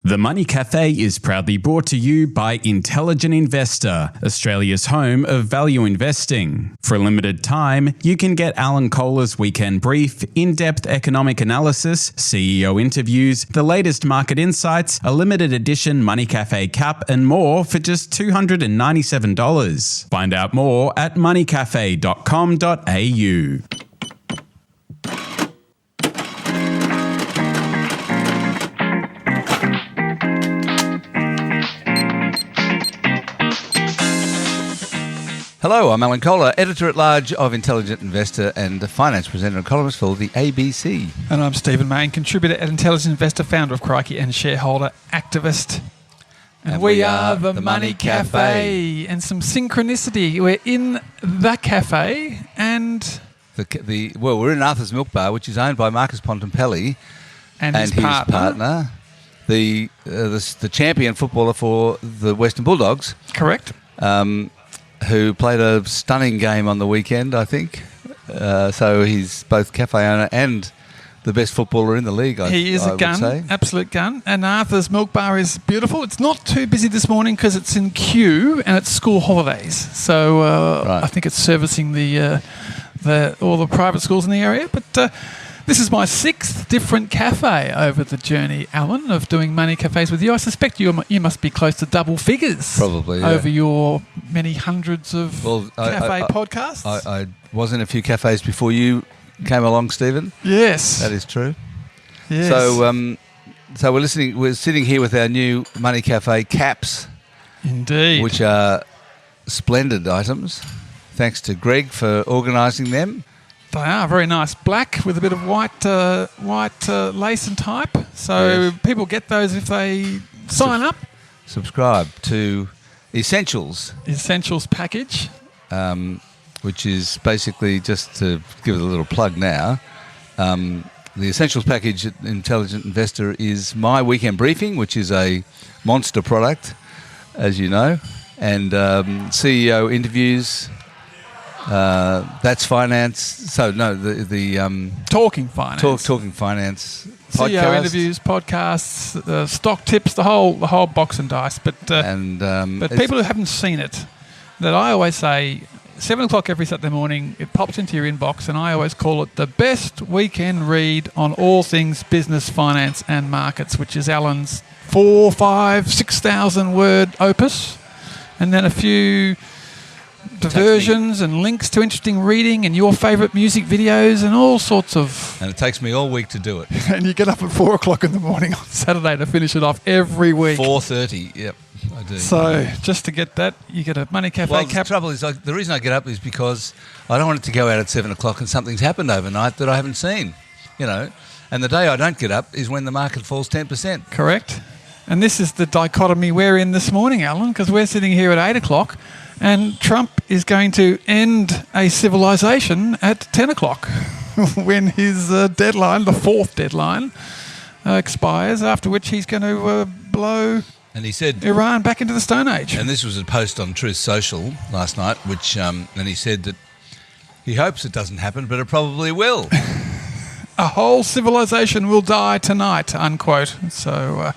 The Money Café is proudly brought to you by Intelligent Investor, Australia's home of value investing. For a limited time, you can get Alan Kohler's weekend brief, in-depth economic analysis, CEO interviews, the latest market insights, a limited edition Money Café cap and more for just $297. Find out more at moneycafe.com.au. Hello, I'm Alan Kohler, Editor-at-Large of Intelligent Investor and finance presenter and columnist for the ABC. And I'm Stephen Mayne, contributor at Intelligent Investor, founder of Crikey and shareholder activist. And we are the Money Café. And some synchronicity. We're in the cafe and... we're in Arthur's Milk Bar, which is owned by Marcus Pontempelli and his partner. The champion footballer for the Western Bulldogs. Correct. Who played a stunning game on the weekend, I think. So he's both cafe owner and the best footballer in the league, He is a gun, absolute gun. And Arthur's Milk Bar is beautiful. It's not too busy this morning because it's in queue and it's school holidays. So right. I think it's servicing all the private schools in the area. But this is my sixth different cafe over the journey, Alan, of doing Money Cafes with you. I suspect you must be close to double figures. Probably, yeah. Over your many hundreds of cafe podcasts. I was in a few cafes before you came along, Stephen. Yes. That is true. Yes. So we're sitting here with our new Money Cafe caps. Indeed. Which are splendid items. Thanks to Greg for organising them. They are very nice, black with a bit of white lace and type. So yes. People get those if they sign up. Subscribe to Essentials package, which is basically, just to give it a little plug now. The Essentials package at Intelligent Investor is my weekend briefing, which is a monster product, as you know, and CEO interviews. That's finance. So no, the talking finance. Talking finance. CEO podcast. Interviews, podcasts, stock tips, the whole box and dice. But people who haven't seen it, that I always say, 7 o'clock every Saturday morning, it pops into your inbox, and I always call it the best weekend read on all things business, finance, and markets, which is Alan's 6,000 word opus, and then a few diversions and links to interesting reading and your favourite music videos and all sorts of... And it takes me all week to do it. And you get up at 4 o'clock in the morning on Saturday to finish it off every week. 4:30, yep, I do. So just to get that, you get a Money Café cap. The trouble is, the reason I get up is because I don't want it to go out at 7 o'clock and something's happened overnight that I haven't seen, And the day I don't get up is when the market falls 10%. Correct. And this is the dichotomy we're in this morning, Alan, because we're sitting here at 8 o'clock and Trump is going to end a civilization at 10 o'clock when his deadline, the fourth deadline, expires, after which he's going to blow Iran back into the Stone Age. And this was a post on Truth Social last night, which and he said that he hopes it doesn't happen, but it probably will. A whole civilization will die tonight, unquote. So...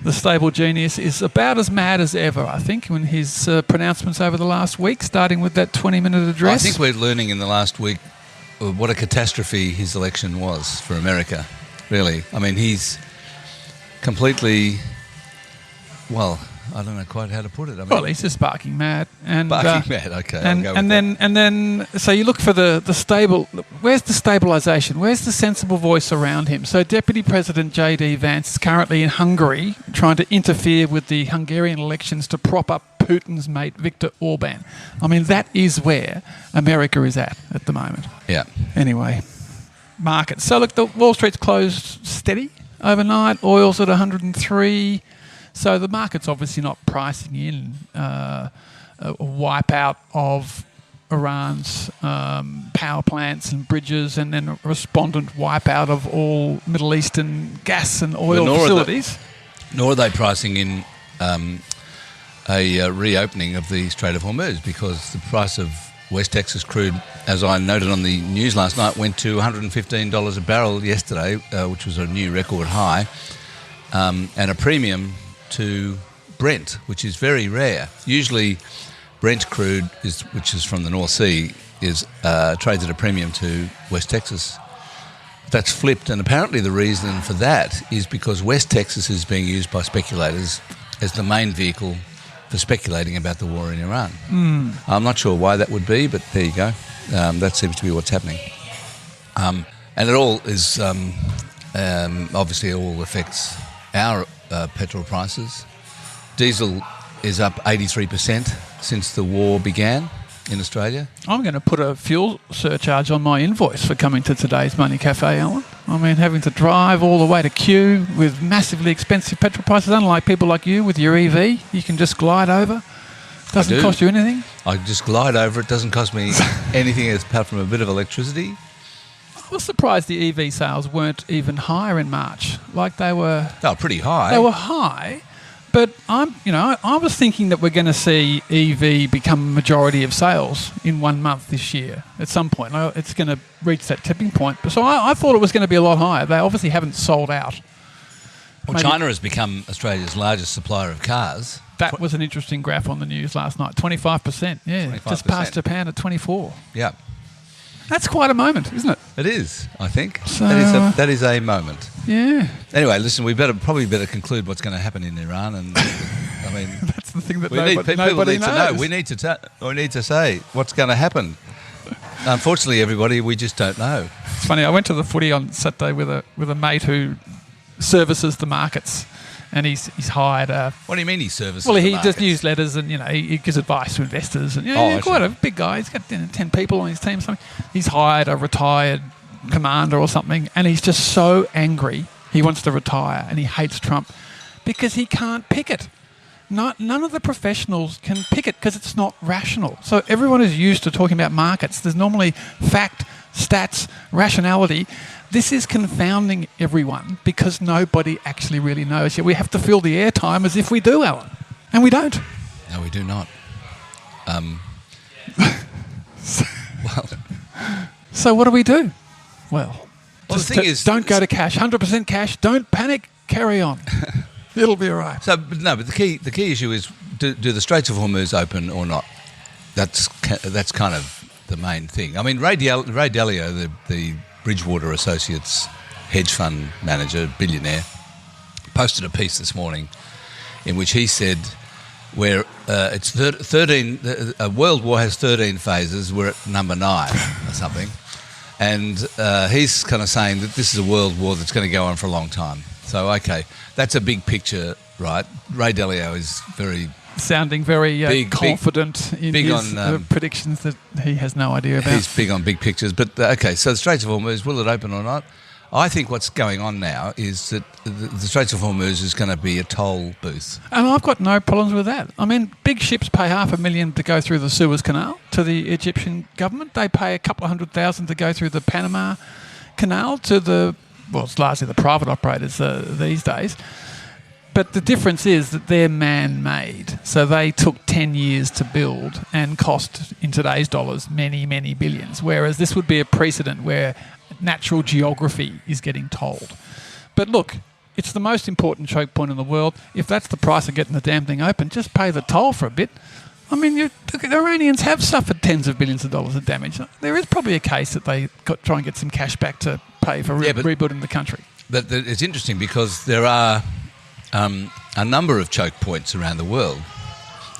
the stable genius is about as mad as ever, I think, in his pronouncements over the last week, starting with that 20-minute address. I think we're learning in the last week what a catastrophe his election was for America, really. I mean, he's completely, I don't know quite how to put it. I mean, he's just barking mad. Barking mad, okay. And then, so you look for the stable. Where's the stabilisation? Where's the sensible voice around him? So Deputy President J.D. Vance is currently in Hungary trying to interfere with the Hungarian elections to prop up Putin's mate Viktor Orban. I mean, that is where America is at the moment. Yeah. Anyway, markets. So look, the Wall Street's closed steady overnight. Oil's at 103. So the market's obviously not pricing in a wipeout of Iran's power plants and bridges, and then a respondent wipeout of all Middle Eastern gas and oil facilities. Nor are they pricing in a reopening of the Strait of Hormuz, because the price of West Texas crude, as I noted on the news last night, went to $115 a barrel yesterday, which was a new record high. and a premium to Brent, which is very rare. Usually Brent crude, which is from the North Sea, is trades at a premium to West Texas. That's flipped, and apparently the reason for that is because West Texas is being used by speculators as the main vehicle for speculating about the war in Iran. I'm not sure why that would be, but there you go. That seems to be what's happening. And it all is, obviously it all affects our petrol prices. Diesel is up 83% since the war began in Australia. I'm going to put a fuel surcharge on my invoice for coming to today's Money Café, Alan. I mean, having to drive all the way to Kew with massively expensive petrol prices, unlike people like you with your EV, you can just glide over. Doesn't cost you anything. I just glide over. It doesn't cost me anything apart from a bit of electricity. I was surprised the EV sales weren't even higher in March. Like they were... Oh, pretty high. They were high. But I was thinking that we're going to see EV become a majority of sales in 1 month this year. At some point, it's going to reach that tipping point. So I thought it was going to be a lot higher. They obviously haven't sold out. Well, China has become Australia's largest supplier of cars. That was an interesting graph on the news last night. 25%. Yeah, 25%. Just past Japan at 24%. Yeah. That's quite a moment, isn't it? It is, I think. So, that is a moment. Yeah. Anyway, listen, we probably better conclude what's going to happen in Iran, and I mean, that's the thing that nobody knows. To know. We need to say what's going to happen. Unfortunately, everybody, we just don't know. It's funny. I went to the footy on Saturday with a mate who services the markets. And he's hired What do you mean he services? Well, he the does markets? newsletters, and he gives advice to investors, and quite a big guy. He's got 10 people on his team. Something. He's hired a retired commander or something, and he's just so angry. He wants to retire, and he hates Trump because he can't pick it. None of the professionals can pick it because it's not rational. So everyone is used to talking about markets. There's normally fact, stats, rationality. This is confounding everyone because nobody actually really knows. Yet we have to fill the airtime as if we do, Alan. And we don't. No, we do not. So what do we do? Well, the thing is... Don't go to cash. 100% cash. Don't panic. Carry on. It'll be all right. But the key issue is, do the Straits of Hormuz open or not? That's kind of the main thing. I mean, Ray Dalio, the Bridgewater Associates hedge fund manager, billionaire, posted a piece this morning in which he said where it's 13, a world war has 13 phases, we're at number 9 or something, and he's kind of saying that this is a world war that's going to go on for a long time. So, okay, that's a big picture, right? Ray Dalio is sounding very confident in his predictions that he has no idea about. He's big on big pictures. But, okay, so the Straits of Hormuz, will it open or not? I think what's going on now is that the Straits of Hormuz is going to be a toll booth. And I've got no problems with that. I mean, big ships pay $500,000 to go through the Suez Canal to the Egyptian government. They pay a couple of $100,000 to go through the Panama Canal to it's largely the private operators these days. But the difference is that they're man-made. So they took 10 years to build and cost, in today's dollars, many, many billions. Whereas this would be a precedent where natural geography is getting told. But look, it's the most important choke point in the world. If that's the price of getting the damn thing open, just pay the toll for a bit. I mean, the Iranians have suffered tens of billions of dollars of damage. There is probably a case that they try and get some cash back to pay for rebuilding the country. But it's interesting because there are a number of choke points around the world.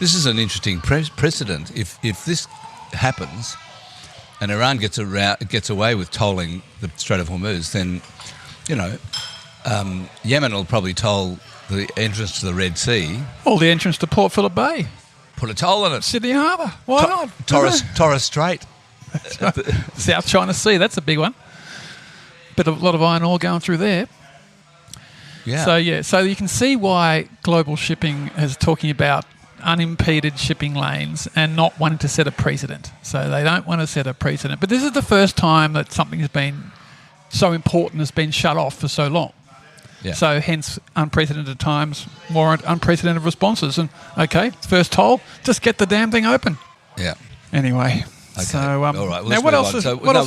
This is an interesting precedent. If this happens and Iran gets away with tolling the Strait of Hormuz, then, Yemen will probably toll the entrance to the Red Sea. Or the entrance to Port Phillip Bay. Put a toll on it. Sydney Harbour. Why not? Torres Strait. Right. South China Sea, that's a big one. But a lot of iron ore going through there. Yeah. So you can see why global shipping is talking about unimpeded shipping lanes and not wanting to set a precedent. So they don't want to set a precedent. But this is the first time that something has been so important has been shut off for so long. Yeah. So hence unprecedented times warrant unprecedented responses. And okay, first toll, just get the damn thing open. Yeah. Anyway, Okay. So, all right. now, what else has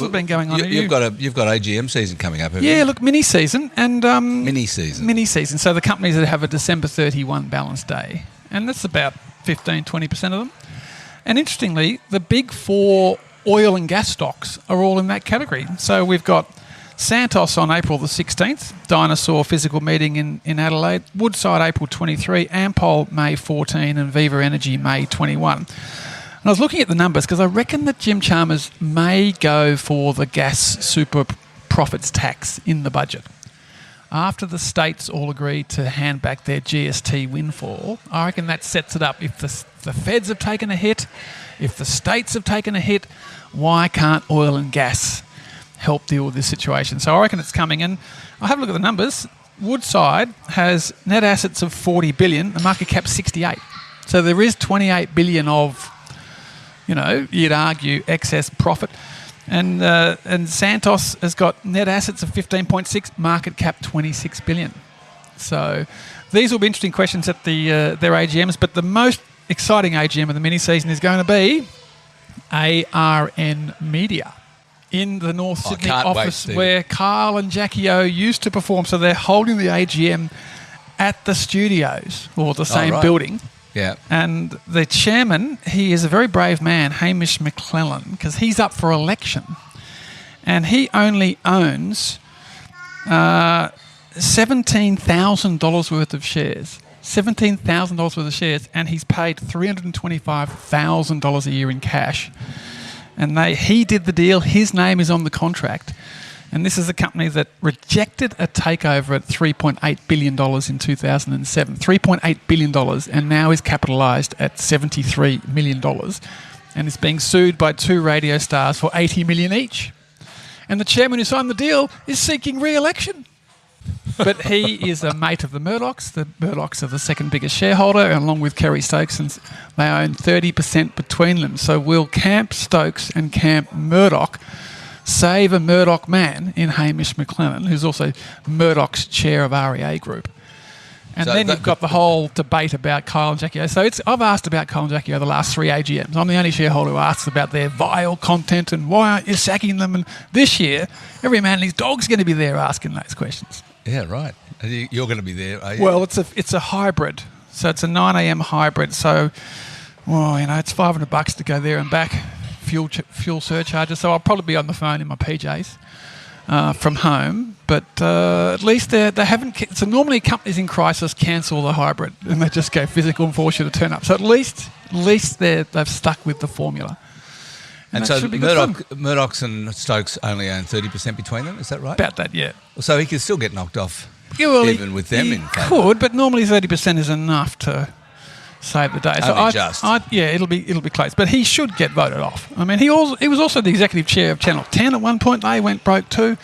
been going on? You've got AGM season coming up, haven't you? Yeah, look, mini season and Mini season. Mini season. So the companies that have a December 31 balance day, and that's about 15-20% of them. And interestingly, the big four oil and gas stocks are all in that category. So we've got Santos on April the 16th, Dinosaur physical meeting in Adelaide, Woodside April 23, Ampol May 14, and Viva Energy May 21. And I was looking at the numbers because I reckon that Jim Chalmers may go for the gas super profits tax in the budget. After the states all agree to hand back their GST windfall, I reckon that sets it up. If the feds have taken a hit, if the states have taken a hit, why can't oil and gas help deal with this situation? So I reckon it's coming. And I'll have a look at the numbers. Woodside has net assets of 40 billion, the market cap 68. So there is 28 billion of, you'd argue, excess profit. And Santos has got net assets of 15.6, market cap 26 billion. So these will be interesting questions at their AGMs, but the most exciting AGM of the mini season is going to be ARN Media in the North Sydney office where Carl and Jackie O used to perform. So they're holding the AGM at the studios or the same building. Yeah. And the chairman, he is a very brave man, Hamish McClellan, because he's up for election. And he only owns $17,000 worth of shares. $17,000 worth of shares, and he's paid $325,000 a year in cash. And he did the deal. His name is on the contract. And this is a company that rejected a takeover at $3.8 billion in 2007. $3.8 billion, and now is capitalised at $73 million. And is being sued by two radio stars for $80 million each. And the chairman who signed the deal is seeking re-election. But he is a mate of the Murdochs. The Murdochs are the second biggest shareholder, and along with Kerry Stokes, and they own 30% between them. So will Camp Stokes and Camp Murdoch save a Murdoch man in Hamish McClellan, who's also Murdoch's chair of REA Group? And so then you've got the whole debate about Kyle and Jackie O. So I've asked about Kyle and Jackie O the last three AGMs. I'm the only shareholder who asks about their vile content and why aren't you sacking them. And this year, every man and his dog's going to be there asking those questions. Yeah, right. You're going to be there, are you? Well, it's a hybrid. So it's a 9 a.m. hybrid. So, it's $500 to go there and back, fuel surcharges. So I'll probably be on the phone in my PJs from home. But at least they haven't. So normally companies in crisis cancel the hybrid and they just go physical and force you to turn up. So at least they've stuck with the formula. And so Murdochs and Stokes only own 30% between them, is that right? About that, yeah. So he could still get knocked off, even with them in favour. Could, but normally 30% is enough to save the day. It'll be close. But he should get voted off. I mean, he was also the executive chair of Channel 10 at one point. They went broke too.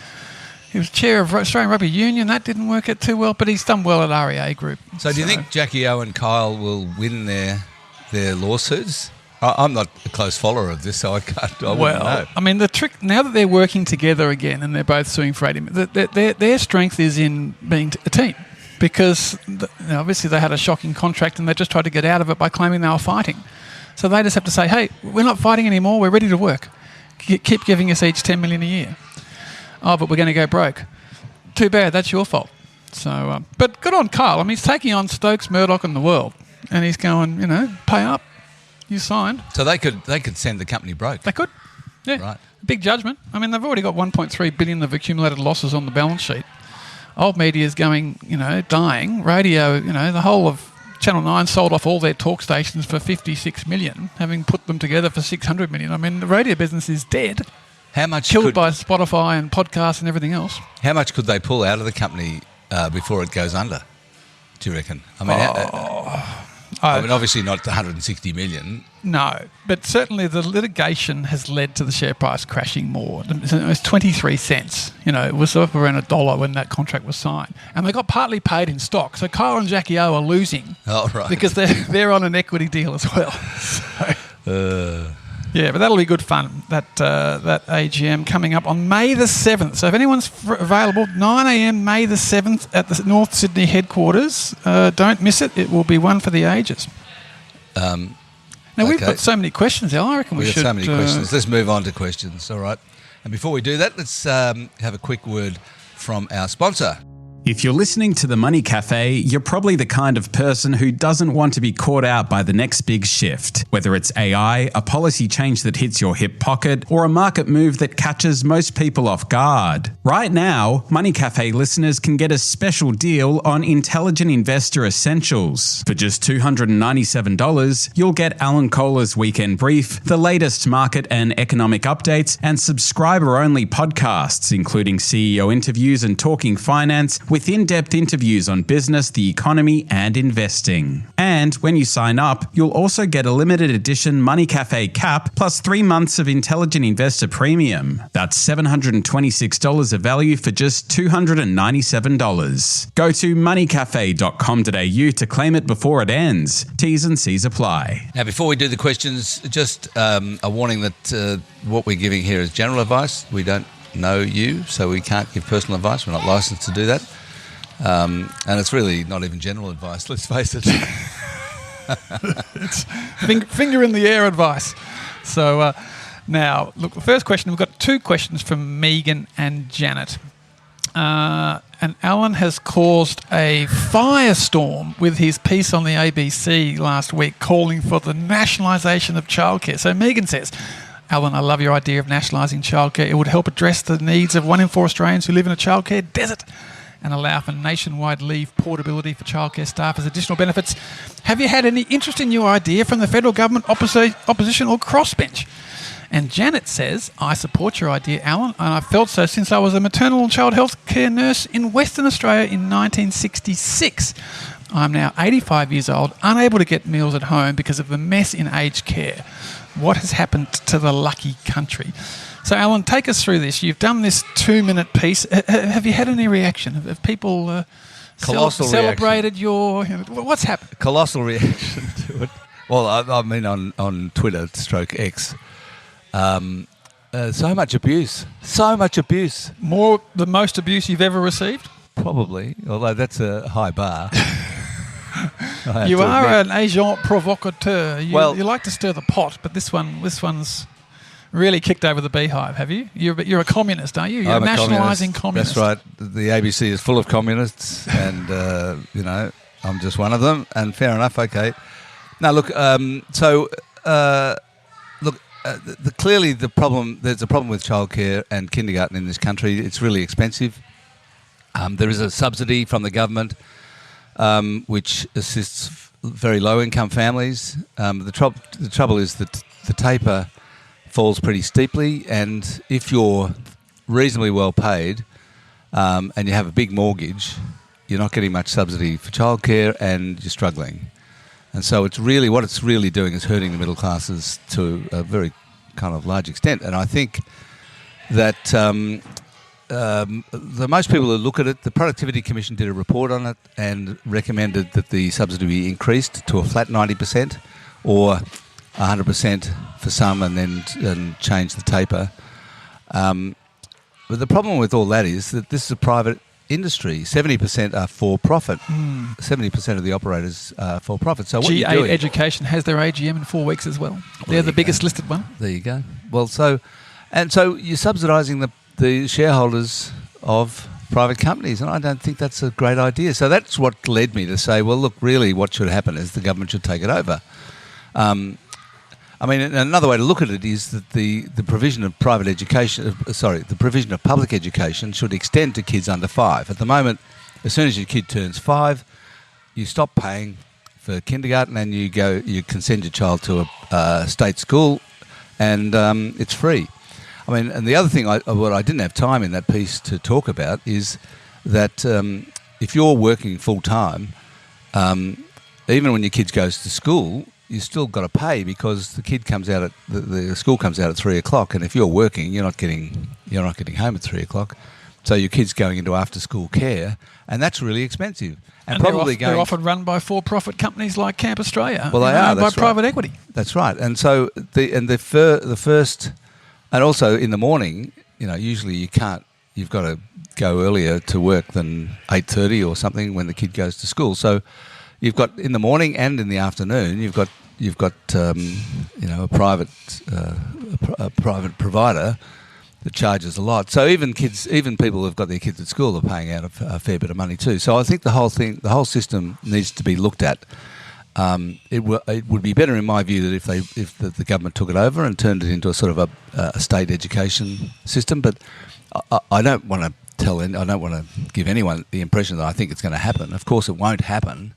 He was chair of Australian Rugby Union. That didn't work out too well, but he's done well at REA Group. So do you think Jackie O and Kyle will win their lawsuits? I'm not a close follower of this, so I wouldn't know. I mean, the trick, now that they're working together again and they're both suing for $80 their strength is in being a team, because obviously they had a shocking contract and they just tried to get out of it by claiming they were fighting. So they just have to say, hey, we're not fighting anymore, we're ready to work. Keep giving us each $10 million a year. Oh, but we're going to go broke. Too bad, that's your fault. So, but good on Kyle. I mean, he's taking on Stokes, Murdoch and the world. And he's going, pay up. You signed. So they could send the company broke. They could. Yeah. Right. Big judgment. I mean, they've already got 1.3 billion of accumulated losses on the balance sheet. Old media's going, dying. Radio, the whole of Channel 9 sold off all their talk stations for 56 million, having put them together for 600 million. I mean, the radio business is dead. How much killed by Spotify and podcasts and everything else. How much could they pull out of the company before it goes under, do you reckon? I mean, obviously not 160 million. No, but certainly the litigation has led to the share price crashing more. It was 23 cents. It was up around $1 when that contract was signed. And they got partly paid in stock. So Kyle and Jackie O are losing. Oh, right. Because they're on an equity deal as well. Yeah, but that'll be good fun, that AGM coming up on May the 7th. So if anyone's available, 9 a.m. May the 7th at the North Sydney headquarters. Don't miss it. It will be one for the ages. Now, we've got so many questions, Al. I reckon we should... We've got so many questions. Let's move on to questions, all right? And before we do that, let's have a quick word from our sponsor. If you're listening to the Money Café, you're probably the kind of person who doesn't want to be caught out by the next big shift. Whether it's AI, a policy change that hits your hip pocket, or a market move that catches most people off guard. Right now, Money Café listeners can get a special deal on Intelligent Investor Essentials. For just $297, you'll get Alan Kohler's Weekend Brief, the latest market and economic updates, and subscriber-only podcasts, including CEO interviews and Talking Finance, with in-depth interviews on business, the economy, and investing. And when you sign up, you'll also get a limited edition Money Café cap plus 3 months of Intelligent Investor Premium. That's $726 of value for just $297. Go to moneycafe.com.au to claim it before it ends. T's and C's apply. Now, before we do the questions, just a warning that what we're giving here is general advice. We don't know you, so we can't give personal advice. We're not licensed to do that. And it's really not even general advice, let's face it. It's finger in the air advice. So now, look, the first question, we've got 2 questions from Megan and Janet. And Alan has caused a firestorm with his piece on the ABC last week calling for the nationalisation of childcare. So Megan says, Alan, I love your idea of nationalising childcare. It would help address the needs of 1 in 4 Australians who live in a childcare desert and allow for nationwide leave portability for childcare staff as additional benefits. Have you had any interest in your idea from the federal government, opposition or crossbench? And Janet says, I support your idea, Alan, and I've felt so since I was a maternal and child health care nurse in Western Australia in 1966. I'm now 85 years old, unable to get meals at home because of the mess in aged care. What has happened to the lucky country? So, Alan, take us through this. You've done this 2-minute piece. Have you had any reaction? Have people celebrated your... What's happened? Colossal reaction to it. Well, I mean on Twitter, /X. So much abuse. So much abuse. The most abuse you've ever received? Probably, although that's a high bar. You are an agent provocateur. You like to stir the pot, but this one's really kicked over the beehive, have you? You're a communist, aren't you? You're a nationalising communist. That's right. The ABC is full of communists, and I'm just one of them. And fair enough. Okay. Now look. Clearly the problem. There's a problem with childcare and kindergarten in this country. It's really expensive. There is a subsidy from the government, which assists very low-income families. The trouble is that the taper falls pretty steeply, and if you're reasonably well paid and you have a big mortgage, you're not getting much subsidy for childcare and you're struggling. And so what it's really doing is hurting the middle classes to a very kind of large extent. And I think that the most people who look at it, the Productivity Commission did a report on it and recommended that the subsidy be increased to a flat 90% or 100% for some and change the taper. But the problem with all that is that this is a private industry. 70% are for profit. 70% of the operators are for profit. So what GA you're doing, Education has their AGM in 4 weeks as well. They're the biggest listed one. There you go. Well, so you're subsidising the shareholders of private companies, and I don't think that's a great idea. So that's what led me to say, well, look, really what should happen is the government should take it over. I mean, another way to look at it is that the provision of private education, the provision of public education should extend to kids under 5. At the moment, as soon as your kid turns 5, you stop paying for kindergarten and you can send your child to a state school, and it's free. I mean, and the other thing, what I didn't have time in that piece to talk about is that if you're working full time, even when your kid goes to school, you still got to pay because the kid comes out at the school comes out at 3 o'clock, and if you're working, you're not getting home at 3 o'clock. So your kid's going into after school care, and that's really expensive. And probably they're often run by for-profit companies like Camp Australia. Well, they are by private equity. That's right. And so the first, and also in the morning, usually you can't. You've got to go earlier to work than 8:30 or something when the kid goes to school. So you've got in the morning and in the afternoon, you've got you've got a private provider that charges a lot. So even people who've got their kids at school are paying out a fair bit of money too. So I think the whole system needs to be looked at. It would be better, in my view, that if the government took it over and turned it into a sort of a state education system. But I don't want to give anyone the impression that I think it's going to happen. Of course, it won't happen.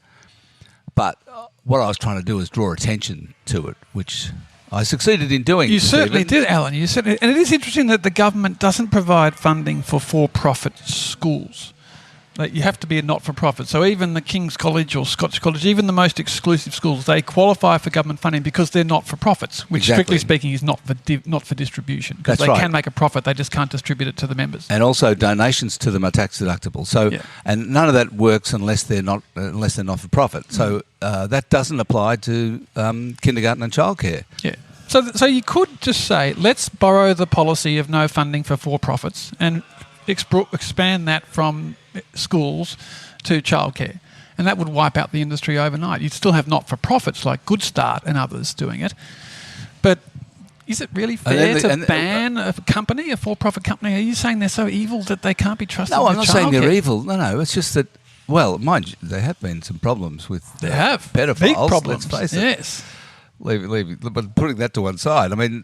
But what I was trying to do is draw attention to it, which I succeeded in doing. You certainly did, Alan. And it is interesting that the government doesn't provide funding for for-profit schools. Like, you have to be a not-for-profit. So even the King's College or Scotch College, even the most exclusive schools, they qualify for government funding because they're not-for-profits, which strictly speaking is not for distribution. Because they can make a profit, they just can't distribute it to the members. And also donations to them are tax deductible. So, and none of that works unless they're not-for-profit. So that doesn't apply to kindergarten and childcare. Yeah. So you could just say, let's borrow the policy of no funding for-profits and expand that from schools to childcare, and that would wipe out the industry overnight. You'd still have not-for-profits like Good Start and others doing it, but is it really fair to ban a for-profit company? Are you saying they're so evil that they can't be trusted? No, I'm not saying they're evil. No, it's just that, well, mind you, there have been some problems with pedophiles. Big problems. Let's face it. Yes. But putting that to one side, I mean,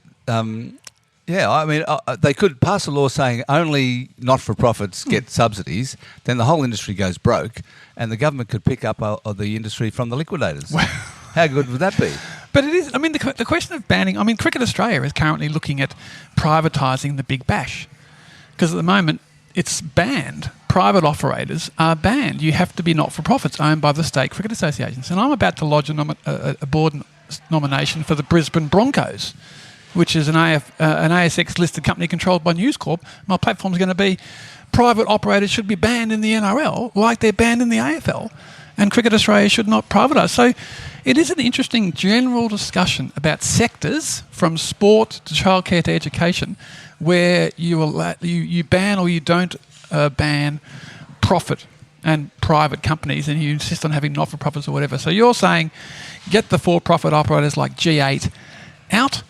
they could pass a law saying only not-for-profits get subsidies, then the whole industry goes broke, and the government could pick up the industry from the liquidators. How good would that be? But it is, I mean, the question of banning, I mean, Cricket Australia is currently looking at privatising the Big Bash, because at the moment it's banned. Private operators are banned. You have to be not-for-profits owned by the state cricket associations. And I'm about to lodge a board nomination for the Brisbane Broncos, which is an ASX-listed company controlled by News Corp. My platform is going to be private operators should be banned in the NRL like they're banned in the AFL, and Cricket Australia should not privatise. So it is an interesting general discussion about sectors from sport to childcare to education where you ban or you don't ban profit and private companies, and you insist on having not-for-profits or whatever. So you're saying get the for-profit operators like G8 out,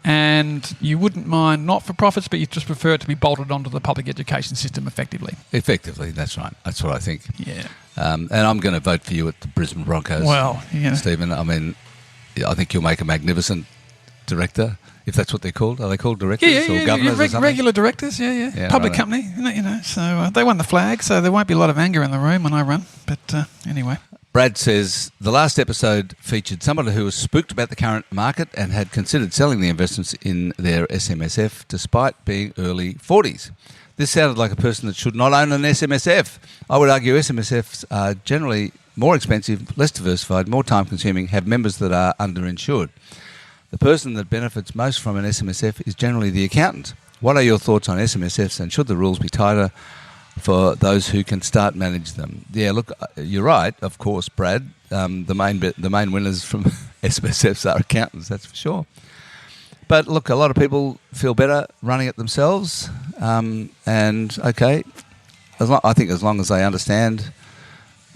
and you wouldn't mind not-for-profits, but you just prefer it to be bolted onto the public education system effectively. Effectively, that's right. That's what I think. Yeah. And I'm going to vote for you at the Brisbane Broncos. Well, Stephen, I mean, I think you'll make a magnificent director, if that's what they're called. Are they called directors or governors or something? Regular directors, yeah. Public company, So they won the flag, so there won't be a lot of anger in the room when I run. But anyway. Brad says, the last episode featured someone who was spooked about the current market and had considered selling the investments in their SMSF despite being early 40s. This sounded like a person that should not own an SMSF. I would argue SMSFs are generally more expensive, less diversified, more time-consuming, have members that are underinsured. The person that benefits most from an SMSF is generally the accountant. What are your thoughts on SMSFs, and should the rules be tighter for those who can start manage them? Yeah, look, you're right, of course, Brad. The main winners from SMSFs are accountants, that's for sure. But look, a lot of people feel better running it themselves. And okay, I think as long as they understand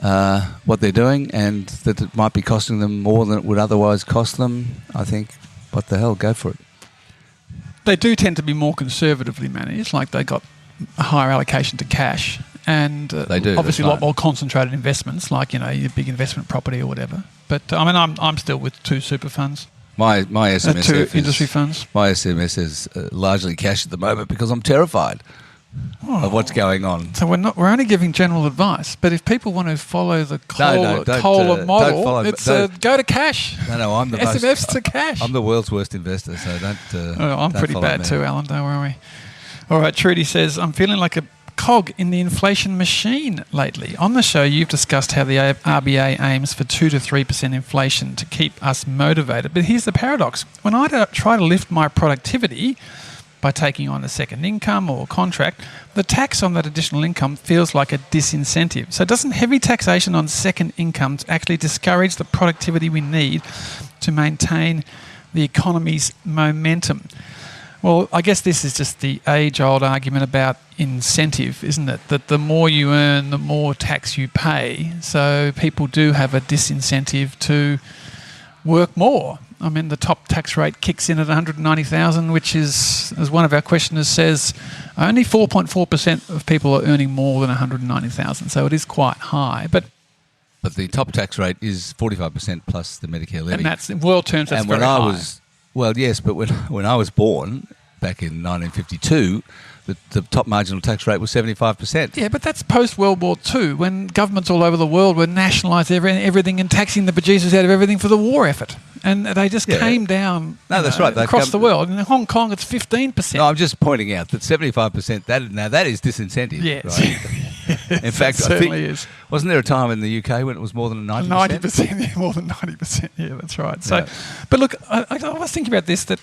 what they're doing and that it might be costing them more than it would otherwise cost them, I think, what the hell, go for it. They do tend to be more conservatively managed, like they got a higher allocation to cash, and they do, obviously a lot more concentrated investments, like your big investment property or whatever. But I mean, I'm still with two super funds. My SMSF two industry funds. My SMS is largely cash at the moment because I'm terrified of what's going on. So we're only giving general advice, but if people want to follow the Kohler model, go to cash. No, I'm the SMFs to cash. I'm the world's worst investor, so don't. I'm pretty bad too, Alan. Don't worry. All right, Trudy says, I'm feeling like a cog in the inflation machine lately. On the show, you've discussed how the RBA aims for 2 to 3% inflation to keep us motivated. But here's the paradox. When I try to lift my productivity by taking on a second income or contract, the tax on that additional income feels like a disincentive. So doesn't heavy taxation on second incomes actually discourage the productivity we need to maintain the economy's momentum? Well, I guess this is just the age-old argument about incentive, isn't it? That the more you earn, the more tax you pay. So people do have a disincentive to work more. I mean, the top tax rate kicks in at 190,000, which is, as one of our questioners says, only 4.4% of people are earning more than 190,000. So it is quite high. But the top tax rate is 45% plus the Medicare levy. And that's, in world terms, that's and very when I high. was, well, yes, but when I was born back in 1952, the top marginal tax rate was 75%. Yeah, but that's post-World War II, when governments all over the world were nationalising everything and taxing the producers out of everything for the war effort. And they just came down that's right. across the world. In Hong Kong, it's 15%. No, I'm just pointing out that 75%, that is disincentive. Yes. Right? In fact, I think, is. Wasn't there a time in the UK when it was more than 90%? 90%, yeah, more than 90%. Yeah, that's right. So, But look, I was thinking about this, that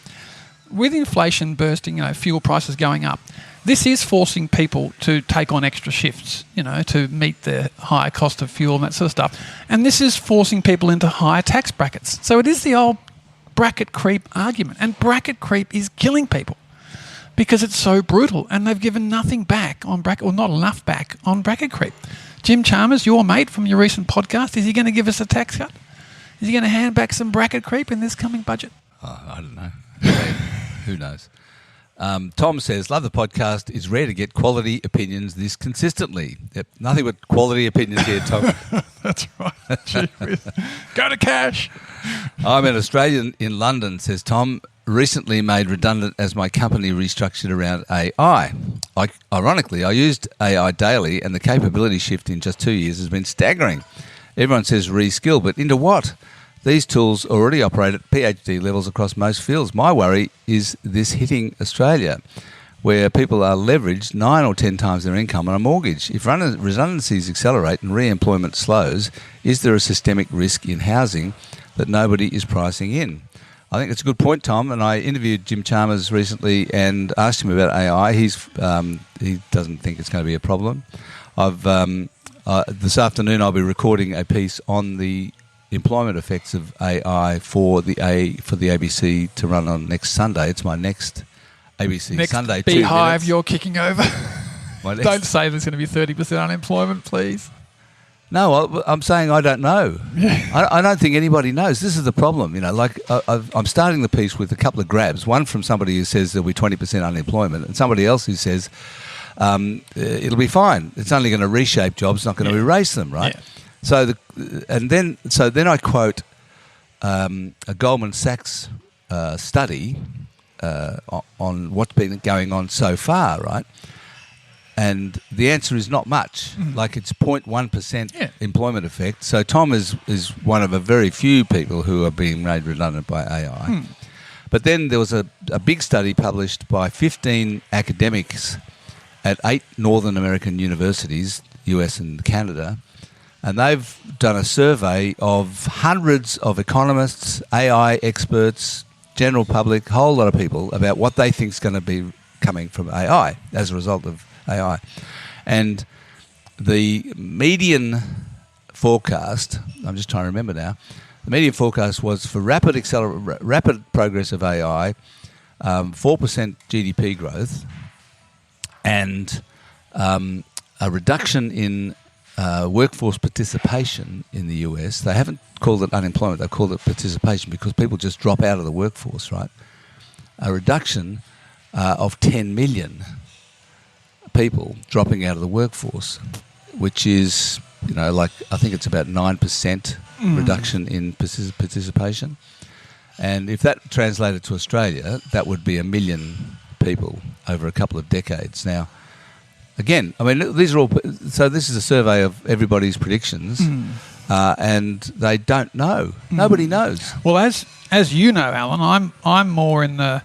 with inflation bursting, fuel prices going up, this is forcing people to take on extra shifts, to meet the higher cost of fuel and that sort of stuff. And this is forcing people into higher tax brackets. So it is the old bracket creep argument. And bracket creep is killing people because it's so brutal and they've given nothing back on bracket, or not enough back on bracket creep. Jim Chalmers, your mate from your recent podcast, is he going to give us a tax cut? Is he going to hand back some bracket creep in this coming budget? Oh, I don't know. Who knows? Tom says, love the podcast. It's rare to get quality opinions this consistently. Yep, nothing but quality opinions here, Tom. That's right. Gee whiz. Go to cash. I'm an Australian in London, says Tom, recently made redundant as my company restructured around AI. Ironically, I used AI daily and the capability shift in just 2 years has been staggering. Everyone says reskill, but into what? These tools already operate at PhD levels across most fields. My worry is this hitting Australia, where people are leveraged 9 or 10 times their income on a mortgage. If redundancies accelerate and re-employment slows, is there a systemic risk in housing that nobody is pricing in? I think it's a good point, Tom, and I interviewed Jim Chalmers recently and asked him about AI. He doesn't think it's going to be a problem. This afternoon I'll be recording a piece on the employment effects of AI for the ABC to run on next Sunday. It's my next ABC Sunday. Beehive you're kicking over. Don't say there's going to be 30% unemployment, please. No, I'm saying I don't know. I don't think anybody knows. This is the problem. I'm starting the piece with a couple of grabs. One from somebody who says there'll be 20% unemployment, and somebody else who says it'll be fine. It's only going to reshape jobs, not going to erase them, right? Yeah. So then I quote a Goldman Sachs study on what's been going on so far, right? And the answer is not much. Like it's 0.1% employment effect. So Tom is one of a very few people who are being made redundant by AI. But then there was a big study published by 15 academics at 8 Northern American universities, US and Canada. And they've done a survey of hundreds of economists, AI experts, general public, a whole lot of people about what they think is going to be coming from AI as a result of AI. And the median forecast, I'm just trying to remember now, the median forecast was for rapid progress of AI, 4% GDP growth, and a reduction in workforce participation in the US. They haven't called it unemployment, they've called it participation because people just drop out of the workforce, right? A reduction of 10 million people dropping out of the workforce, which is, I think it's about 9% reduction in participation. And if that translated to Australia, that would be 1 million people over a couple of decades. Now, again, I mean, these are all. So this is a survey of everybody's predictions, and they don't know. Nobody knows. Well, as you know, Alan, I'm more in the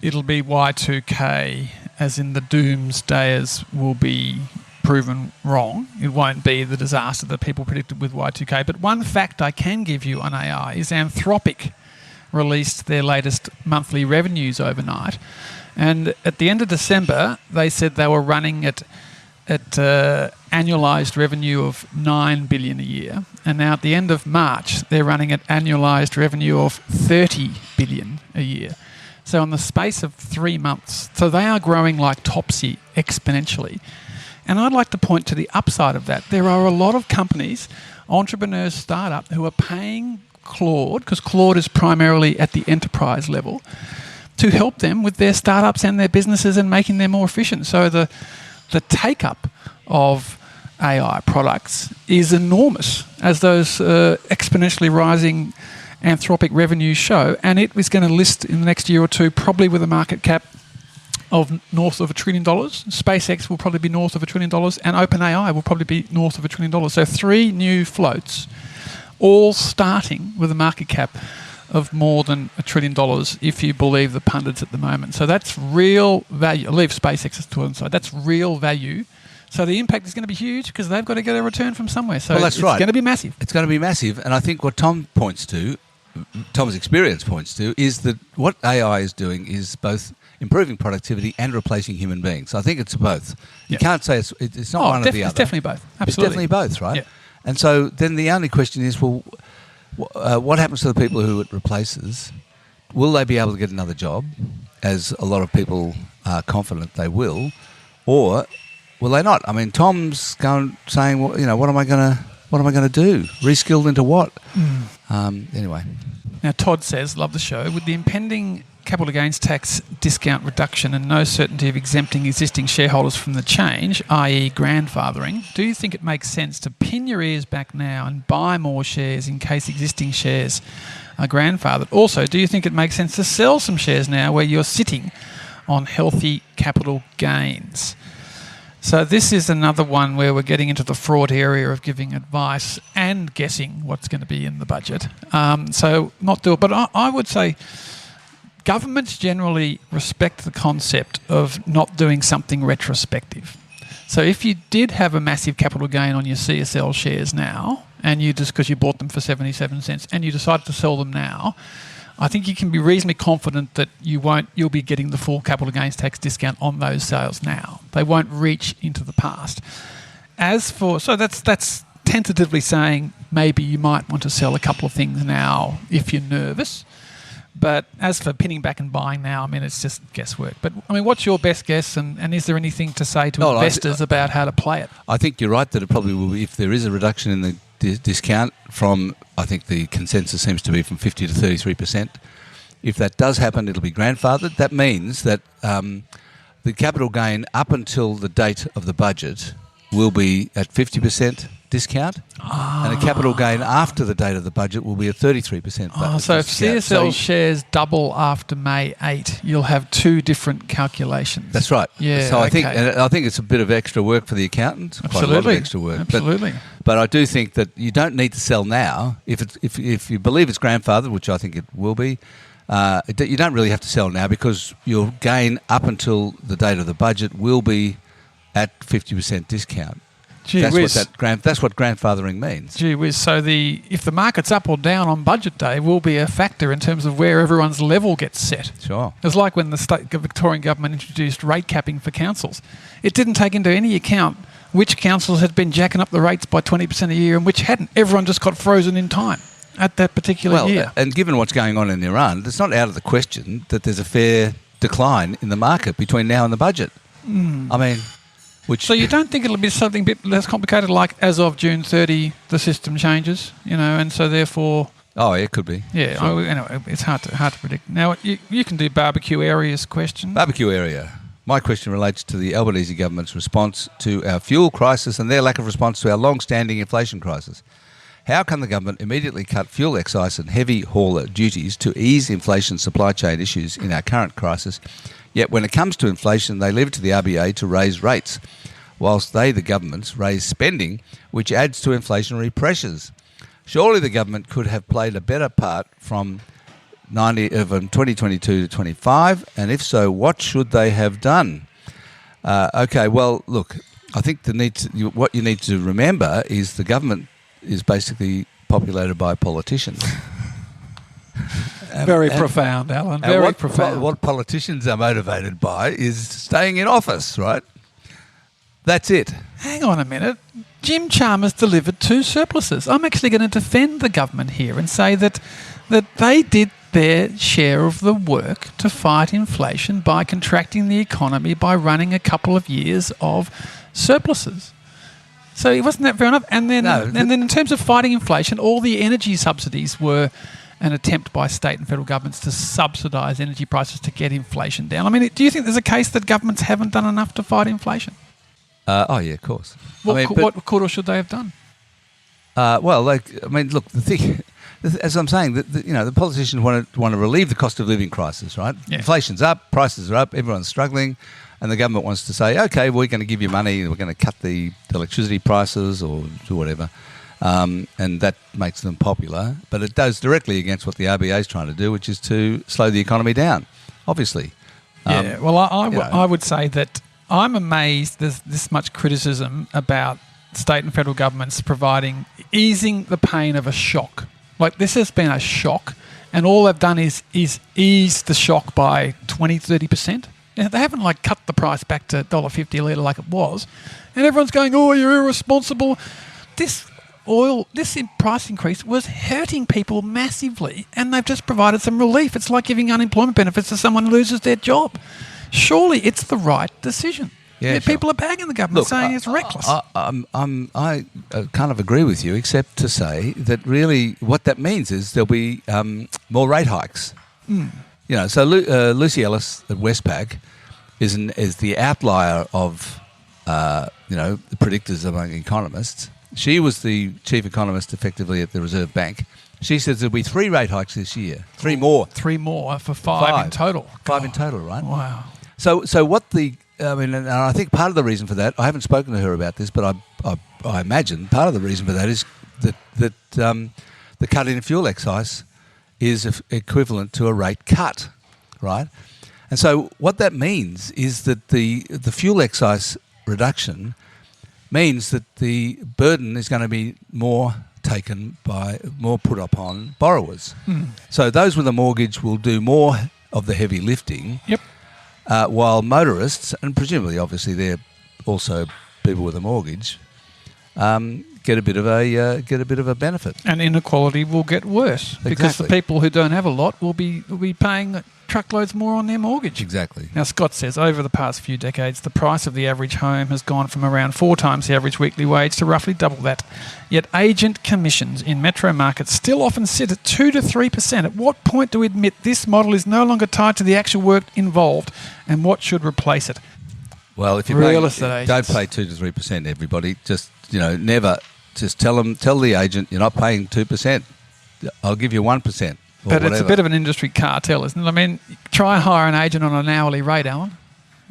it'll be Y2K, as in the doomsdayers will be proven wrong. It won't be the disaster that people predicted with Y2K. But one fact I can give you on AI is Anthropic released their latest monthly revenues overnight. And at the end of December, they said they were running at annualised revenue of $9 billion a year. And now at the end of March, they're running at annualised revenue of $30 billion a year. So in the space of 3 months, so they are growing like topsy exponentially. And I'd like to point to the upside of that. There are a lot of companies, entrepreneurs, startup, who are paying Claude, because Claude is primarily at the enterprise level, to help them with their startups and their businesses and making them more efficient. So the take-up of AI products is enormous, as those exponentially rising Anthropic revenues show, and it is going to list in the next year or two probably with a market cap of north of $1 trillion. SpaceX will probably be north of $1 trillion, and OpenAI will probably be north of $1 trillion. So 3 new floats, all starting with a market cap of more than $1 trillion, if you believe the pundits at the moment. So that's real value. I'll leave SpaceX to one side. That's real value. So the impact is going to be huge because they've got to get a return from somewhere. So that's right. It's going to be massive. It's going to be massive. And I think what Tom's experience points to, is that what AI is doing is both improving productivity and replacing human beings. So I think it's both. You can't say it's not one or the other. It's definitely both. Absolutely. It's definitely both, right? Yeah. And so then the only question is, well, what happens to the people who it replaces? Will they be able to get another job, as a lot of people are confident they will, or will they not? I mean, Tom's saying, well, what am I going to do? Reskilled into what? Anyway. Now, Todd says, love the show, with the impending capital gains tax discount reduction and no certainty of exempting existing shareholders from the change, i.e. grandfathering, do you think it makes sense to pin your ears back now and buy more shares in case existing shares are grandfathered? Also, do you think it makes sense to sell some shares now where you're sitting on healthy capital gains? So this is another one where we're getting into the fraud area of giving advice and guessing what's going to be in the budget. So not do it. But I would say governments generally respect the concept of not doing something retrospective. So if you did have a massive capital gain on your CSL shares now, and you just because you bought them for 77 cents and you decided to sell them now, I think you can be reasonably confident that you'll be getting the full capital gains tax discount on those sales now. They won't reach into the past. So that's tentatively saying maybe you might want to sell a couple of things now if you're nervous. But as for pinning back and buying now, I mean, it's just guesswork. But, I mean, what's your best guess, and is there anything to say to investors about how to play it? I think you're right that it probably will be, if there is a reduction in the discount from, I think the consensus seems to be from 50 to 33%. If that does happen, it'll be grandfathered. That means that the capital gain up until the date of the budget will be at 50% discount, and a capital gain after the date of the budget will be a 33%. So if CSL shares double after May 8, you'll have 2 different calculations. That's right. Yeah. So I think it's a bit of extra work for the accountants. Absolutely. Quite a lot of extra work. Absolutely. But I do think that you don't need to sell now if you believe it's grandfathered, which I think it will be. You don't really have to sell now because your gain up until the date of the budget will be at 50% discount. That's what grandfathering means. Gee whiz. So if the market's up or down on budget day will be a factor in terms of where everyone's level gets set. Sure. It's like when the Victorian government introduced rate capping for councils. It didn't take into any account which councils had been jacking up the rates by 20% a year and which hadn't. Everyone just got frozen in time at that particular year. And given what's going on in Iran, it's not out of the question that there's a fair decline in the market between now and the budget. I mean... So you don't think it'll be something a bit less complicated, like as of June 30, the system changes, and so therefore... Oh, it could be. Yeah, sure. Anyway, it's hard to predict. Now, you can do barbecue area's question. Barbecue area. My question relates to the Albanese government's response to our fuel crisis and their lack of response to our long-standing inflation crisis. How can the government immediately cut fuel excise and heavy hauler duties to ease inflation supply chain issues in our current crisis? Yet when it comes to inflation, they leave it to the RBA to raise rates, whilst they, the governments, raise spending, which adds to inflationary pressures. Surely the government could have played a better part from 2022 to 25, and if so, what should they have done? Okay, well, look, I think what you need to remember is the government is basically populated by politicians. Very profound, Alan. Very profound. What politicians are motivated by is staying in office, right? That's it. Hang on a minute. Jim Chalmers delivered 2 surpluses. I'm actually going to defend the government here and say that they did their share of the work to fight inflation by contracting the economy by running a couple of years of surpluses. So it wasn't that fair enough. And then, No, and then in terms of fighting inflation, all the energy subsidies were an attempt by state and federal governments to subsidise energy prices to get inflation down. I mean, do you think there's a case that governments haven't done enough to fight inflation? Oh, yeah, of course. What could or should they have done? Look, the thing, as I'm saying, the politicians want to relieve the cost of living crisis, right? Yeah. Inflation's up, prices are up, everyone's struggling, and the government wants to say, okay, we're going to give you money, we're going to cut the electricity prices or do whatever, and that makes them popular. But it goes directly against what the RBA is trying to do, which is to slow the economy down, obviously. I would say that I'm amazed there's this much criticism about state and federal governments easing the pain of a shock. Like, this has been a shock, and all they've done is ease the shock by 20-30%. They haven't cut the price back to $1.50 a litre like it was, and everyone's going, "Oh, you're irresponsible." This price increase was hurting people massively, and they've just provided some relief. It's like giving unemployment benefits to someone who loses their job. Surely it's the right decision. Yeah, people are bagging the government, saying it's reckless. I kind of agree with you, except to say that really what that means is there'll be more rate hikes. So Lucy Ellis at Westpac is the outlier of the predictors among economists. She was the chief economist effectively at the Reserve Bank. She says there'll be 3 rate hikes this year. 3 more. 3 more for 5 in total. 5 in total, right? Wow. So what and I think part of the reason for that, I haven't spoken to her about this, but I imagine part of the reason for that is that the cut in fuel excise is equivalent to a rate cut, right? And so what that means is that the fuel excise reduction means that the burden is going to be more put upon borrowers. So those with a mortgage will do more of the heavy lifting. Yep. While motorists, and presumably, obviously, they're also people with a mortgage, get a bit of a benefit. And inequality will get worse because the people who don't have a lot will be paying truckloads more on their mortgage. Exactly. Now, Scott says over the past few decades, the price of the average home has gone from around 4 times the average weekly wage to roughly double that. Yet agent commissions in metro markets still often sit at 2 to 3%. At what point do we admit this model is no longer tied to the actual work involved, and what should replace it? Well, if you don't pay 2 to 3%, everybody, just never. Just tell the agent you're not paying 2%. I'll give you 1%. But it's a bit of an industry cartel, isn't it? I mean, try hire an agent on an hourly rate, Alan.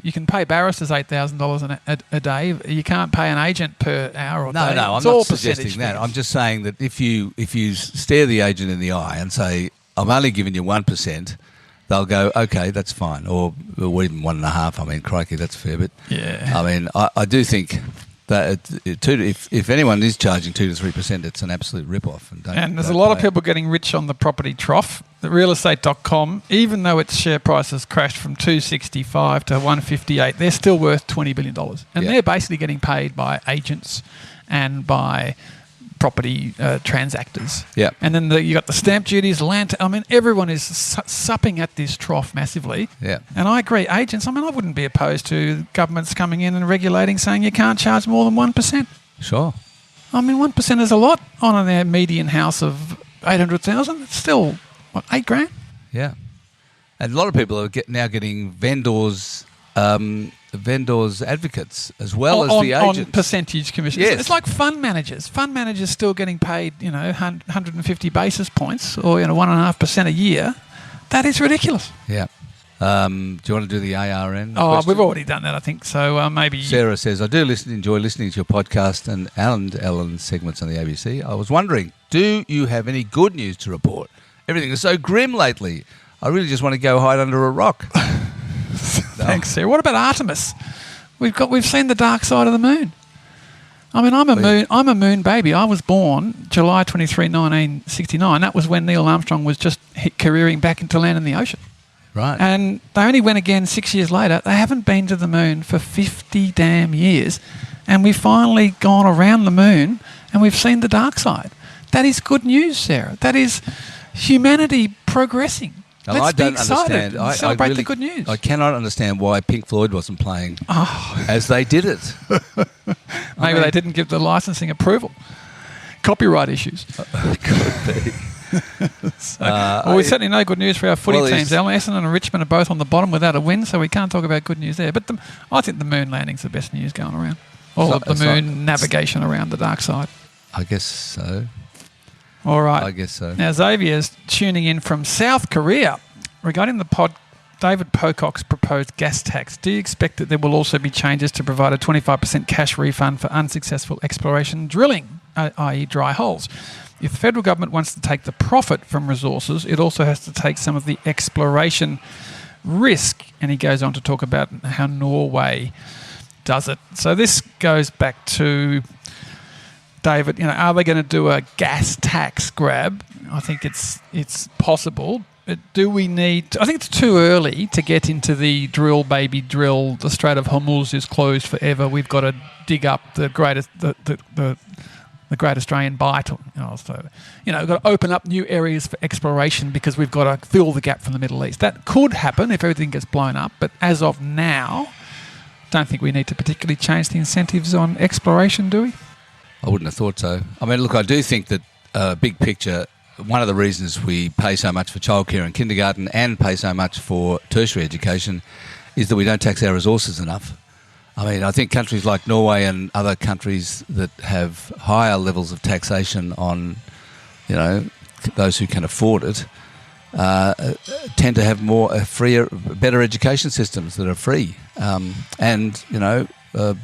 You can pay barristers $8,000 a day. You can't pay an agent per hour or day. No, I'm not suggesting that. I'm just saying that if you stare the agent in the eye and say, "I'm only giving you 1%," they'll go, "Okay, that's fine," or even 1.5%. I mean, crikey, that's a fair bit. Yeah. I mean, I do think that if anyone is charging 2 to 3%, it's an absolute rip-off. And there's a lot of people getting rich on the property trough. The realestate.com, even though its share price has crashed from $265 to $158, they're still worth $20 billion. And they're basically getting paid by agents and by property transactors. Yeah. And then you got the stamp duties, land. I mean, everyone is supping at this trough massively. Yeah. And I agree, agents. I mean, I wouldn't be opposed to governments coming in and regulating, saying you can't charge more than 1%. Sure. I mean, 1% is a lot on a median house of 800,000. It's still $8,000. Yeah. And a lot of people are now getting vendors advocates as well as the agents. On percentage commissions. Yes. It's like fund managers. Fund managers still getting paid, 150 basis points or 1.5% a year. That is ridiculous. Yeah. Do you want to do the ARN Oh, question? we've already done that, I think. So maybe... Sarah says, I do enjoy listening to your podcast and Alan's segments on the ABC. I was wondering, do you have any good news to report? Everything is so grim lately. I really just want to go hide under a rock. Thanks, Sarah. What about Artemis? We've seen the dark side of the moon. I mean, I'm a moon baby. I was born July 23, 1969. That was when Neil Armstrong was just careering back into land in the ocean. Right. And they only went again 6 years later. They haven't been to the moon for 50 damn years. And we've finally gone around the moon and we've seen the dark side. That is good news, Sarah. That is humanity progressing. And Let's I don't be excited. understand. Celebrate the good news. I cannot understand why Pink Floyd wasn't playing as they did it. Maybe they didn't give the licensing approval. Copyright issues. Could be. We certainly know good news for our footy Well, teams. Essendon and Richmond are both on the bottom without a win, so we can't talk about good news there. But I think the moon landing's the best news going around. Or the moon navigation around the dark side. I guess so. All right. I guess so. Now, Xavier's tuning in from South Korea. Regarding the David Pocock's proposed gas tax, do you expect that there will also be changes to provide a 25% cash refund for unsuccessful exploration drilling, i.e. dry holes? If the federal government wants to take the profit from resources, it also has to take some of the exploration risk. And he goes on to talk about how Norway does it. So this goes back to David, are they going to do a gas tax grab? I think it's possible. But do we need... I think it's too early to get into the drill, baby, drill. The Strait of Hormuz is closed forever. We've got to dig up the greatest... The Great Australian Bight, we've got to open up new areas for exploration because we've got to fill the gap from the Middle East. That could happen if everything gets blown up, but as of now, don't think we need to particularly change the incentives on exploration, do we? I wouldn't have thought so. I mean, look, I do think that big picture, one of the reasons we pay so much for childcare and kindergarten and pay so much for tertiary education is that we don't tax our resources enough. I mean, I think countries like Norway and other countries that have higher levels of taxation on, those who can afford it, tend to have freer, better education systems that are free, and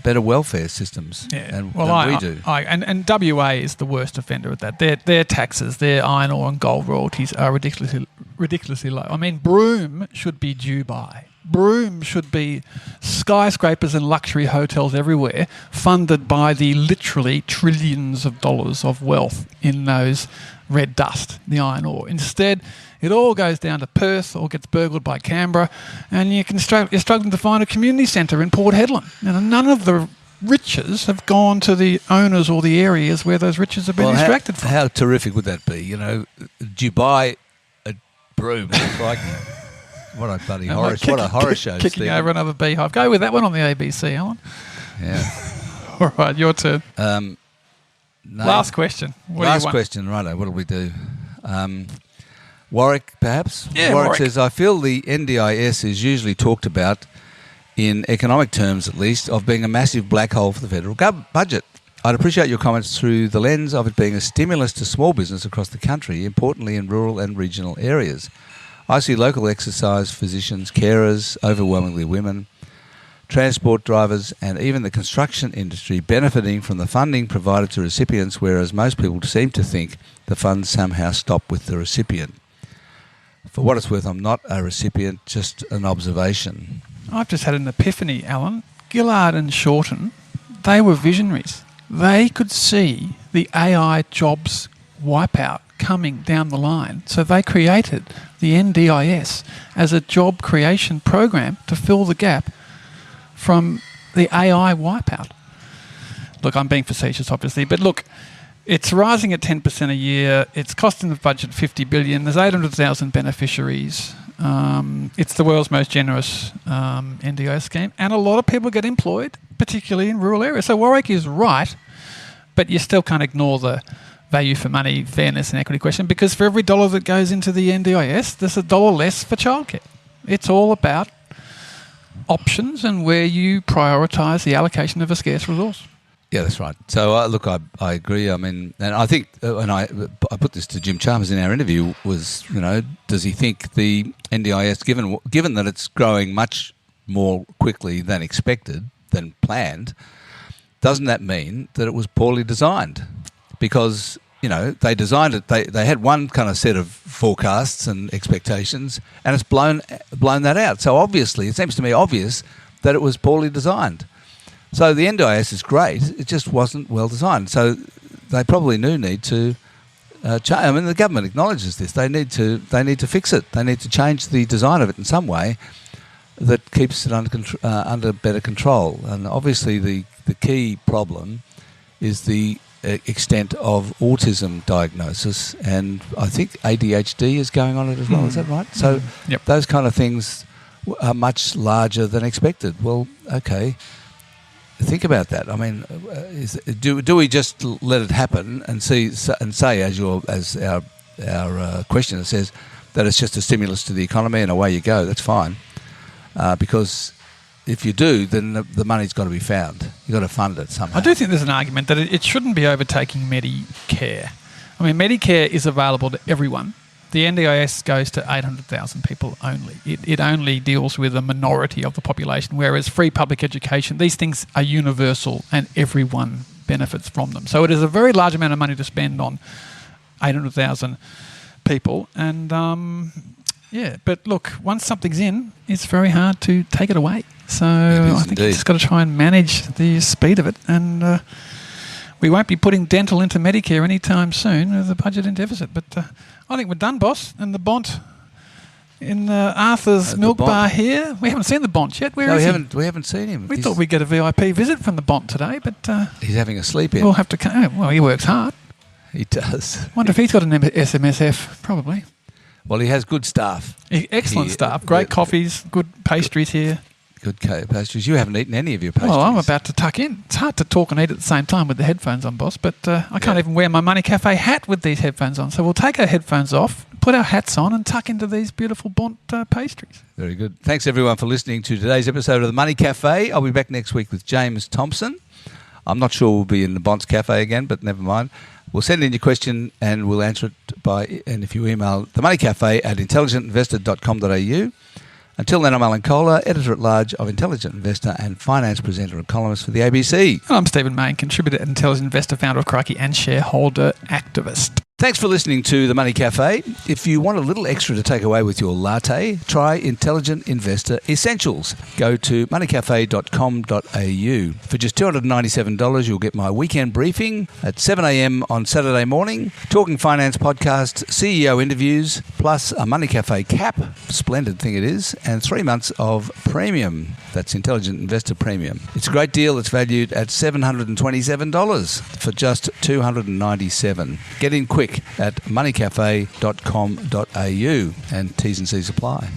better welfare systems than we do. And WA is the worst offender at that. Their taxes, their iron ore and gold royalties are ridiculously low. I mean, Broome should be Dubai. Broome should be skyscrapers and luxury hotels everywhere, funded by the literally trillions of dollars of wealth in those red dust, the iron ore. Instead, it all goes down to Perth or gets burgled by Canberra, and you're struggling to find a community centre in Port Hedland. None of the riches have gone to the owners or the areas where those riches have been extracted from. How terrific would that be? Dubai at Broome. It's like... What a bloody horror show. Kicking Stephen. over another beehive. Go with that one on the ABC, Alan. Yeah. All right, your turn. No. Last question. Last question, righto. What do we do? Warwick, perhaps? Yeah, Warwick says, I feel the NDIS is usually talked about, in economic terms at least, of being a massive black hole for the federal budget. I'd appreciate your comments through the lens of it being a stimulus to small business across the country, importantly in rural and regional areas. I see local exercise physicians, carers, overwhelmingly women, transport drivers, and even the construction industry benefiting from the funding provided to recipients, whereas most people seem to think the funds somehow stop with the recipient. For what it's worth, I'm not a recipient, just an observation. I've just had an epiphany, Alan. Gillard and Shorten, they were visionaries. They could see the AI jobs wipeout coming down the line. So they created the NDIS as a job creation program to fill the gap from the AI wipeout. Look, I'm being facetious, obviously, but look, it's rising at 10% a year. It's costing the budget $50 billion. There's 800,000 beneficiaries. It's the world's most generous NDIS scheme, and a lot of people get employed, particularly in rural areas. So Warwick is right, but you still can't ignore the value for money, fairness and equity question, because for every dollar that goes into the NDIS, there's a dollar less for childcare. It's all about options and where you prioritise the allocation of a scarce resource. Yeah, that's right. So, look, I agree. I mean, and I think, and I put this to Jim Chalmers in our interview, was, does he think the NDIS, given that it's growing much more quickly than expected, than planned, doesn't that mean that it was poorly designed? Because, they designed it, they had one kind of set of forecasts and expectations, and it's blown that out. So obviously, it seems to me obvious that it was poorly designed. So the NDIS is great, it just wasn't well designed. So they probably need to change. I mean, the government acknowledges this. They need to fix it. They need to change the design of it in some way that keeps it under better control. And obviously the key problem is the extent of autism diagnosis, and I think ADHD is going on it as well. Is that right? So those kind of things are much larger than expected. Well, okay, think about that. I mean, do we just let it happen and say, as our questioner says, that it's just a stimulus to the economy and away you go? That's fine, because if you do, then the money's got to be found. You've got to fund it somehow. I do think there's an argument that it shouldn't be overtaking Medicare. I mean, Medicare is available to everyone. The NDIS goes to 800,000 people only. It only deals with a minority of the population, whereas free public education, these things are universal and everyone benefits from them. So it is a very large amount of money to spend on 800,000 people. And, but look, once something's in, it's very hard to take it away. So I think you've just got to try and manage the speed of it. And we won't be putting dental into Medicare anytime soon with the budget in deficit. But I think we're done, boss. And the Bont in Arthur's Milk Bar here. We haven't seen the Bont yet. Where is he? We haven't seen him. We thought we'd get a VIP visit from the Bont today, but he's having a sleep in. We'll have to come. Well, he works hard. He does. Wonder if he's got an SMSF. Probably. Well, he has good staff. Excellent staff. Great coffees, good pastries here. Good pastries. You haven't eaten any of your pastries. Well, I'm about to tuck in. It's hard to talk and eat at the same time with the headphones on, boss, but I can't even wear my Money Café hat with these headphones on. So we'll take our headphones off, put our hats on and tuck into these beautiful Bont pastries. Very good. Thanks, everyone, for listening to today's episode of the Money Café. I'll be back next week with James Thompson. I'm not sure we'll be in the Bont's Cafe again, but never mind. We'll send in your question and we'll answer it and if you email themoneycafe@intelligentinvestor.com.au. Until then, I'm Alan Kohler, Editor-at-Large of Intelligent Investor and finance presenter and columnist for the ABC. And I'm Stephen Mayne, contributor at Intelligent Investor, founder of Crikey and shareholder activist. Thanks for listening to The Money Café. If you want a little extra to take away with your latte, try Intelligent Investor Essentials. Go to moneycafe.com.au. For just $297, you'll get my weekend briefing at 7 a.m. on Saturday morning, Talking Finance podcast, CEO interviews, plus a Money Café cap, splendid thing it is, and 3 months of premium. That's Intelligent Investor Premium. It's a great deal. It's valued at $727 for just $297. Get in quick at moneycafe.com.au and T's and C's apply.